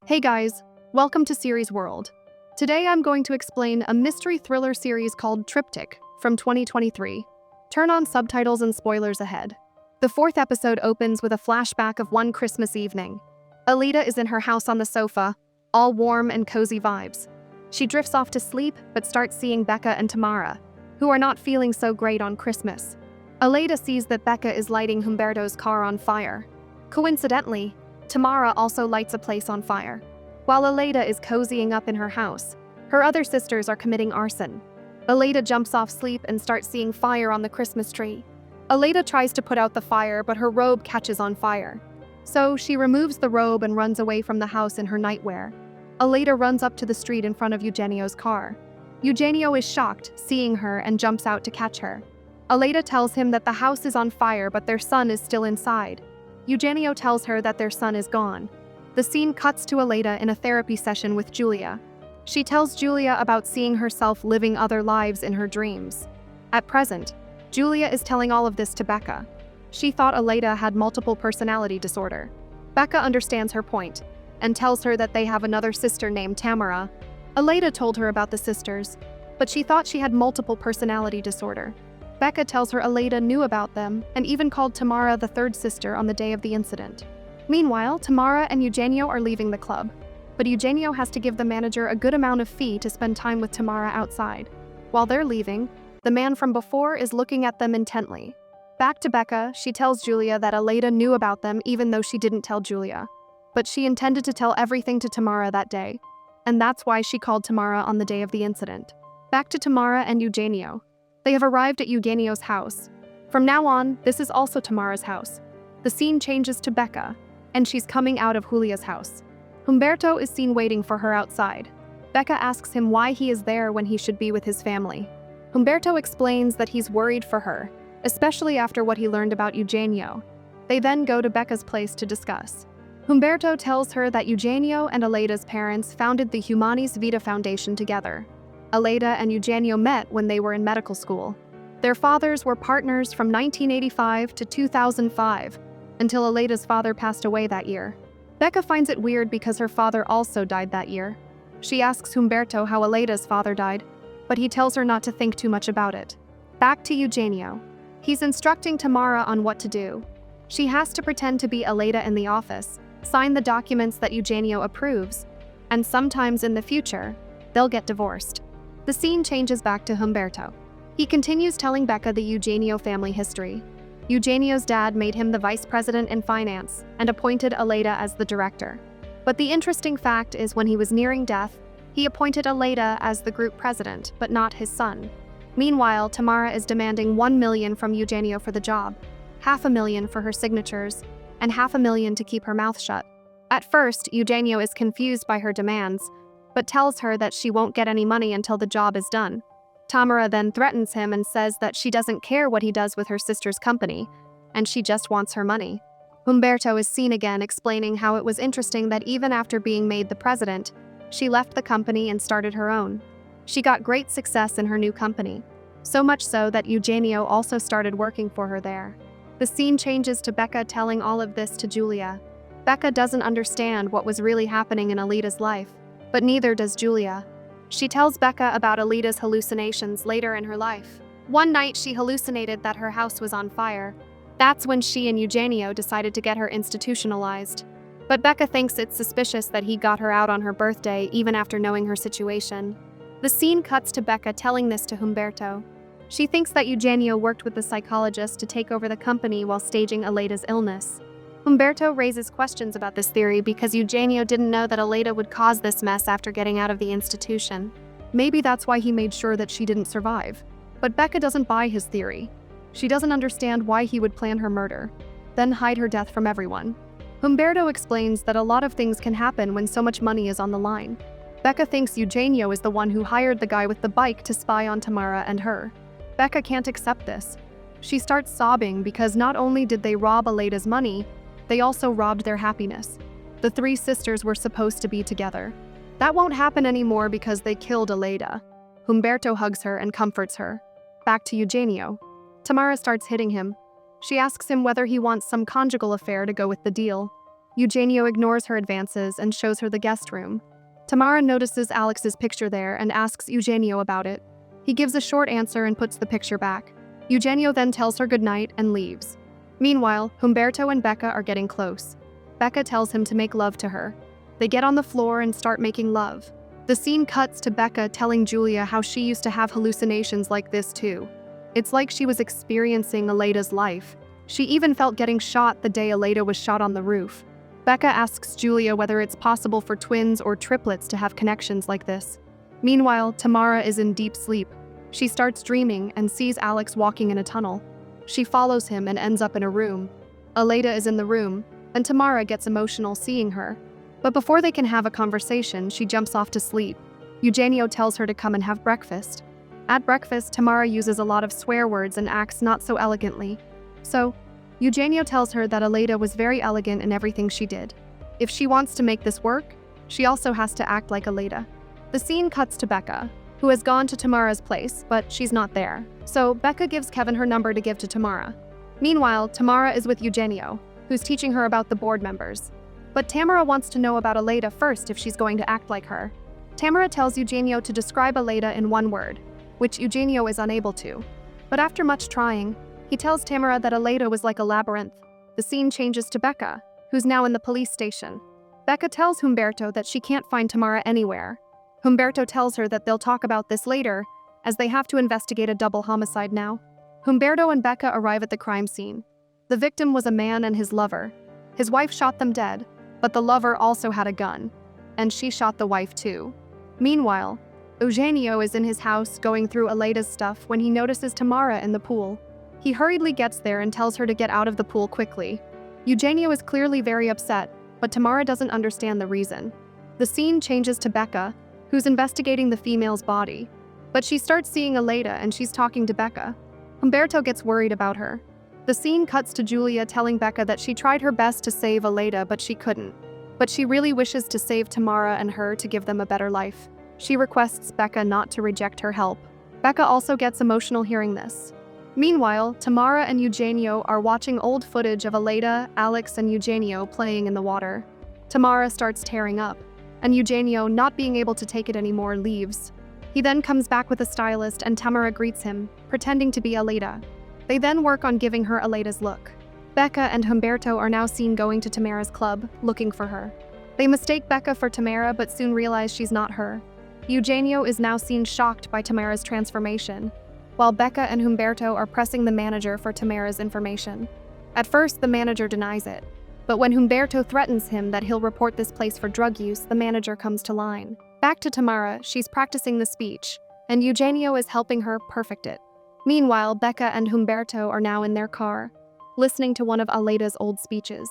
Hey guys, welcome to Series World. Today I'm going to explain a mystery thriller series called Triptych from 2023. Turn on subtitles and spoilers ahead. The fourth episode opens with a flashback of one Christmas evening. Aleida is in her house on the sofa, all warm and cozy vibes. She drifts off to sleep but starts seeing Becca and Tamara, who are not feeling so great on Christmas. Aleida sees that Becca is lighting Humberto's car on fire. Coincidentally, Tamara also lights a place on fire. While Aleida is cozying up in her house, her other sisters are committing arson. Aleida jumps off sleep and starts seeing fire on the Christmas tree. Aleida tries to put out the fire, but her robe catches on fire. So she removes the robe and runs away from the house in her nightwear. Aleida runs up to the street in front of Eugenio's car. Eugenio is shocked, seeing her, and jumps out to catch her. Aleida tells him that the house is on fire, but their son is still inside. Eugenio tells her that their son is gone. The scene cuts to Aleida in a therapy session with Julia. She tells Julia about seeing herself living other lives in her dreams. At present, Julia is telling all of this to Becca. She thought Aleida had multiple personality disorder. Becca understands her point and tells her that they have another sister named Tamara. Aleida told her about the sisters, but she thought she had multiple personality disorder. Becca tells her Aleida knew about them and even called Tamara the third sister on the day of the incident. Meanwhile, Tamara and Eugenio are leaving the club, but Eugenio has to give the manager a good amount of fee to spend time with Tamara outside. While they're leaving, the man from before is looking at them intently. Back to Becca, she tells Julia that Aleida knew about them even though she didn't tell Julia. But she intended to tell everything to Tamara that day, and that's why she called Tamara on the day of the incident. Back to Tamara and Eugenio. They have arrived at Eugenio's house. From now on, this is also Tamara's house. The scene changes to Becca, and she's coming out of Julia's house. Humberto is seen waiting for her outside. Becca asks him why he is there when he should be with his family. Humberto explains that he's worried for her, especially after what he learned about Eugenio. They then go to Becca's place to discuss. Humberto tells her that Eugenio and Aleida's parents founded the Humanis Vita Foundation together. Aleida and Eugenio met when they were in medical school. Their fathers were partners from 1985 to 2005, until Aleida's father passed away that year. Becca finds it weird because her father also died that year. She asks Humberto how Aleida's father died, but he tells her not to think too much about it. Back to Eugenio. He's instructing Tamara on what to do. She has to pretend to be Aleida in the office, sign the documents that Eugenio approves, and sometimes in the future, they'll get divorced. The scene changes back to Humberto. He continues telling Becca the Eugenio family history. Eugenio's dad made him the vice president in finance and appointed Aleida as the director. But the interesting fact is when he was nearing death, he appointed Aleida as the group president, but not his son. Meanwhile, Tamara is demanding $1 million from Eugenio for the job, $500,000 for her signatures, and $500,000 to keep her mouth shut. At first, Eugenio is confused by her demands, but tells her that she won't get any money until the job is done. Tamara then threatens him and says that she doesn't care what he does with her sister's company, and she just wants her money. Humberto is seen again explaining how it was interesting that even after being made the president, she left the company and started her own. She got great success in her new company, so much so that Eugenio also started working for her there. The scene changes to Becca telling all of this to Julia. Becca doesn't understand what was really happening in Aleida's life, but neither does Julia. She tells Becca about Aleida's hallucinations later in her life. One night she hallucinated that her house was on fire. That's when she and Eugenio decided to get her institutionalized. But Becca thinks it's suspicious that he got her out on her birthday even after knowing her situation. The scene cuts to Becca telling this to Humberto. She thinks that Eugenio worked with the psychologist to take over the company while staging Aleida's illness. Humberto raises questions about this theory because Eugenio didn't know that Aleida would cause this mess after getting out of the institution. Maybe that's why he made sure that she didn't survive. But Becca doesn't buy his theory. She doesn't understand why he would plan her murder, then hide her death from everyone. Humberto explains that a lot of things can happen when so much money is on the line. Becca thinks Eugenio is the one who hired the guy with the bike to spy on Tamara and her. Becca can't accept this. She starts sobbing because not only did they rob Aleida's money, they also robbed their happiness. The three sisters were supposed to be together. That won't happen anymore because they killed Aleida. Humberto hugs her and comforts her. Back to Eugenio. Tamara starts hitting him. She asks him whether he wants some conjugal affair to go with the deal. Eugenio ignores her advances and shows her the guest room. Tamara notices Alex's picture there and asks Eugenio about it. He gives a short answer and puts the picture back. Eugenio then tells her goodnight and leaves. Meanwhile, Humberto and Becca are getting close. Becca tells him to make love to her. They get on the floor and start making love. The scene cuts to Becca telling Julia how she used to have hallucinations like this too. It's like she was experiencing Aleida's life. She even felt getting shot the day Aleida was shot on the roof. Becca asks Julia whether it's possible for twins or triplets to have connections like this. Meanwhile, Tamara is in deep sleep. She starts dreaming and sees Alex walking in a tunnel. She follows him and ends up in a room. Aleida is in the room, and Tamara gets emotional seeing her. But before they can have a conversation, she jumps off to sleep. Eugenio tells her to come and have breakfast. At breakfast, Tamara uses a lot of swear words and acts not so elegantly. So, Eugenio tells her that Aleida was very elegant in everything she did. If she wants to make this work, she also has to act like Aleida. The scene cuts to Becca, who has gone to Tamara's place, but she's not there. So Becca gives Kevin her number to give to Tamara. Meanwhile, Tamara is with Eugenio, who's teaching her about the board members. But Tamara wants to know about Aleida first if she's going to act like her. Tamara tells Eugenio to describe Aleida in one word, which Eugenio is unable to. But after much trying, he tells Tamara that Aleida was like a labyrinth. The scene changes to Becca, who's now in the police station. Becca tells Humberto that she can't find Tamara anywhere. Humberto tells her that they'll talk about this later, as they have to investigate a double homicide now. Humberto and Becca arrive at the crime scene. The victim was a man and his lover. His wife shot them dead, but the lover also had a gun, and she shot the wife too. Meanwhile, Eugenio is in his house going through Aleida's stuff when he notices Tamara in the pool. He hurriedly gets there and tells her to get out of the pool quickly. Eugenio is clearly very upset, but Tamara doesn't understand the reason. The scene changes to Becca, who's investigating the female's body. But she starts seeing Aleida and she's talking to Becca. Humberto gets worried about her. The scene cuts to Julia telling Becca that she tried her best to save Aleida, but she couldn't. But she really wishes to save Tamara and her to give them a better life. She requests Becca not to reject her help. Becca also gets emotional hearing this. Meanwhile, Tamara and Eugenio are watching old footage of Aleida, Alex, and Eugenio playing in the water. Tamara starts tearing up, and Eugenio, not being able to take it anymore, leaves. He then comes back with a stylist and Tamara greets him, pretending to be Aleida. They then work on giving her Aleida's look. Becca and Humberto are now seen going to Tamara's club, looking for her. They mistake Becca for Tamara but soon realize she's not her. Eugenio is now seen shocked by Tamara's transformation, while Becca and Humberto are pressing the manager for Tamara's information. At first, the manager denies it. But when Humberto threatens him that he'll report this place for drug use, the manager comes to line. Back to Tamara, she's practicing the speech, and Eugenio is helping her perfect it. Meanwhile, Becca and Humberto are now in their car, listening to one of Aleida's old speeches.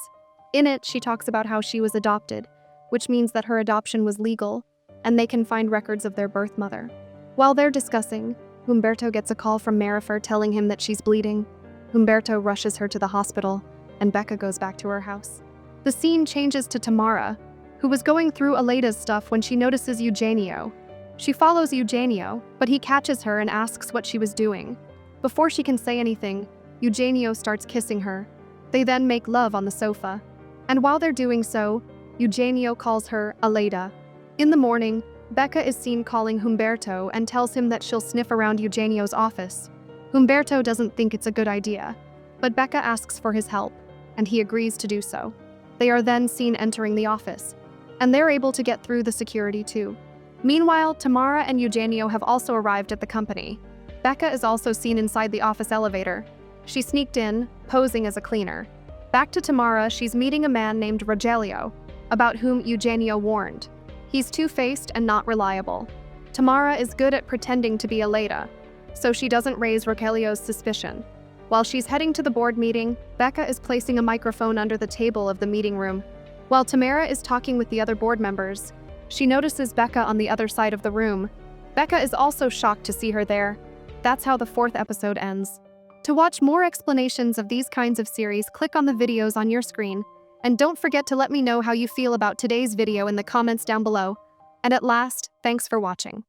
In it, she talks about how she was adopted, which means that her adoption was legal, and they can find records of their birth mother. While they're discussing, Humberto gets a call from Marifer telling him that she's bleeding. Humberto rushes her to the hospital, and Becca goes back to her house. The scene changes to Tamara, who was going through Aleida's stuff when she notices Eugenio. She follows Eugenio, but he catches her and asks what she was doing. Before she can say anything, Eugenio starts kissing her. They then make love on the sofa. And while they're doing so, Eugenio calls her Aleida. In the morning, Becca is seen calling Humberto and tells him that she'll sniff around Eugenio's office. Humberto doesn't think it's a good idea, but Becca asks for his help, and he agrees to do so. They are then seen entering the office, and they're able to get through the security too. Meanwhile, Tamara and Eugenio have also arrived at the company. Becca is also seen inside the office elevator. She sneaked in, posing as a cleaner. Back to Tamara, she's meeting a man named Rogelio, about whom Eugenio warned. He's two-faced and not reliable. Tamara is good at pretending to be Aleida, so she doesn't raise Rogelio's suspicion. While she's heading to the board meeting, Becca is placing a microphone under the table of the meeting room. While Tamara is talking with the other board members, she notices Becca on the other side of the room. Becca is also shocked to see her there. That's how the 4th episode ends. To watch more explanations of these kinds of series, click on the videos on your screen. And don't forget to let me know how you feel about today's video in the comments down below. And at last, thanks for watching.